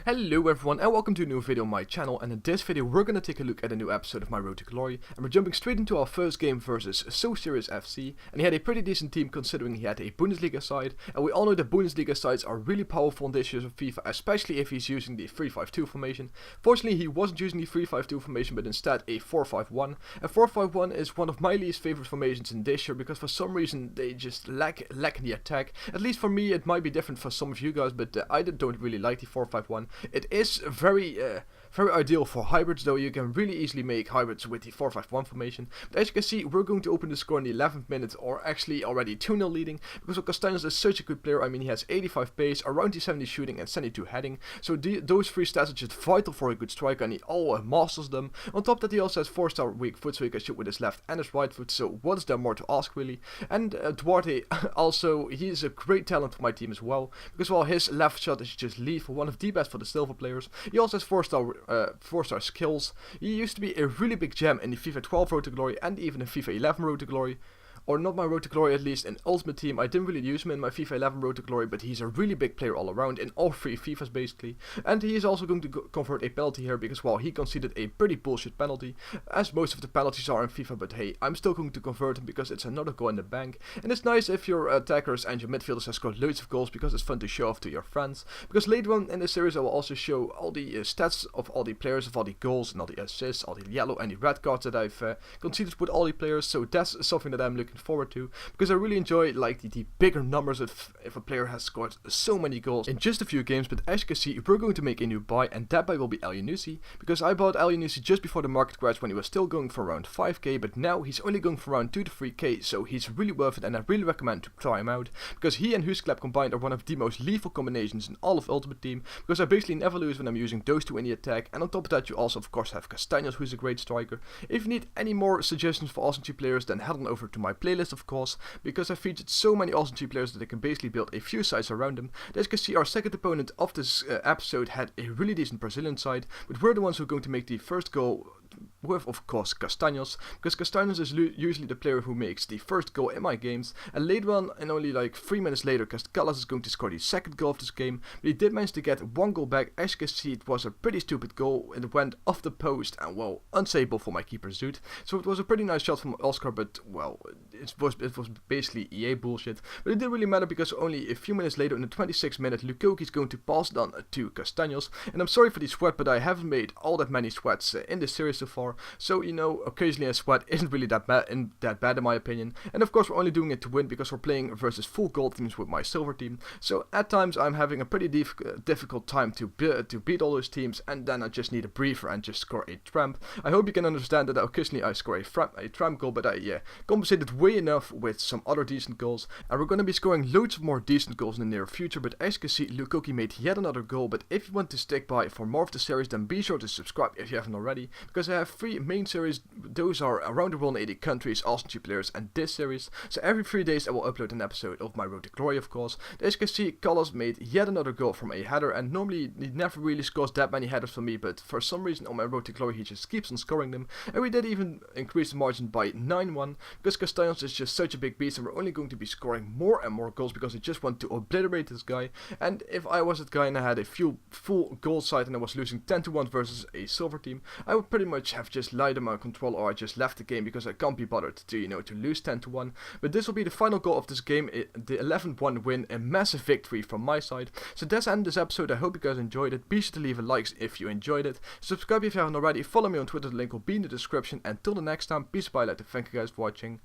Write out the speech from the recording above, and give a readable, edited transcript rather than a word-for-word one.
Hello everyone and welcome to a new video on my channel, and in this video we're gonna take a look at a new episode of my Road to Glory, and we're jumping straight into our first game versus So Serious FC, and he had a pretty decent team considering he had a Bundesliga side, and we all know that Bundesliga sides are really powerful in this year's of FIFA, especially if he's using the 3-5-2 formation. Fortunately he wasn't using the 3-5-2 formation but instead a 4-5-1, and 4-5-1 is one of my least favorite formations in this year because for some reason they just lack in the attack. At least for me, it might be different for some of you guys, but I don't really like the 4-5-1. It is very ideal for hybrids, though. You can really easily make hybrids with the 4-5-1 formation. But as you can see, we're going to open the score in the 11th minute, or actually already 2-0 leading, because Castaños is such a good player. I mean, he has 85 pace, around the 70 shooting and 72 heading, so those three stats are just vital for a good striker, and he all masters them. On top of that, he also has 4-star weak foot, so he can shoot with his left and his right foot, so what is there more to ask, really? And Duarte, also, he is a great talent for my team as well, because while his left shot is just lethal, one of the best for the silver players, he also has 4-star skills. He used to be a really big gem in the FIFA 12 Road to Glory and even in FIFA 11 Road to Glory. Or not my Road to Glory, at least in Ultimate Team. I didn't really use him in my FIFA 11 Road to Glory, but he's a really big player all around in all three FIFAs basically. And he is also going to convert a penalty here because, well, he conceded a pretty bullshit penalty, as most of the penalties are in FIFA, but hey, I'm still going to convert him because it's another goal in the bank. And it's nice if your attackers and your midfielders have scored loads of goals because it's fun to show off to your friends. Because later on in the series I will also show all the stats of all the players, of all the goals and all the assists, all the yellow and the red cards that I've conceded with all the players, so that's something that I'm looking forward to. Because I really enjoy like the bigger numbers if a player has scored so many goals in just a few games. But as you can see, we're going to make a new buy, and that buy will be Elyounoussi, because I bought Elyounoussi just before the market crash when he was still going for around 5k, but now he's only going for around 2 to 3k, so he's really worth it, and I really recommend to try him out, because he and heezerules combined are one of the most lethal combinations in all of Ultimate Team, because I basically never lose when I'm using those two in the attack. And on top of that, you also of course have Castaños, who's a great striker. If you need any more suggestions for awesome cheap players, then head on over to my playlist, of course, because I featured so many awesome cheap players that I can basically build a few sides around them. As you can see, our second opponent of this episode had a really decent Brazilian side, but we're the ones who are going to make the first goal with, of course, Castaños, because Castaños is usually the player who makes the first goal in my games, and later on, and only like 3 minutes later, Castaños is going to score the second goal of this game, but he did manage to get one goal back. As you can see, it was a pretty stupid goal, it went off the post, and well, unsavable for my keeper Zoot, so it was a pretty nice shot from Oscar, but well, it was basically EA bullshit, but it didn't really matter because only a few minutes later, in the 26th minute, Lukoki is going to pass it on to Castaños, and I'm sorry for the sweat, but I haven't made all that many sweats in this series so far, so you know, occasionally a sweat isn't really that bad in my opinion. And of course we're only doing it to win because we're playing versus full gold teams with my silver team, so at times I'm having a pretty difficult time to beat all those teams, and then I just need a breather and just score a tramp. I hope you can understand that occasionally I score a tramp goal, but I compensated way enough with some other decent goals, and we're going to be scoring loads of more decent goals in the near future. But as you can see, Lukoki made yet another goal. But if you want to stick by for more of the series, then be sure to subscribe if you haven't already, because I have 3 main series. Those are around the world in 80 countries, awesome cheap players, and this series. So every 3 days I will upload an episode of my Road to Glory, of course. As you can see, Carlos made yet another goal from a header, and normally he never really scores that many headers for me, but for some reason on my Road to Glory he just keeps on scoring them, and we did even increase the margin by 9-1, because Castaños is just such a big beast, and we're only going to be scoring more and more goals because I just want to obliterate this guy. And if I was that guy and I had a full goal side and I was losing 10-1 versus a silver team, I would pretty much have just lied on my control, or I just left the game because I can't be bothered to lose 10-1. But this will be the final goal of this game, the 11-1 win, a massive victory from my side. So that's the end of this episode. I hope you guys enjoyed it. Be sure to leave a like if you enjoyed it. Subscribe if you haven't already. Follow me on Twitter, the link will be in the description. And till the next time, peace, bye, I'd like to thank you guys for watching.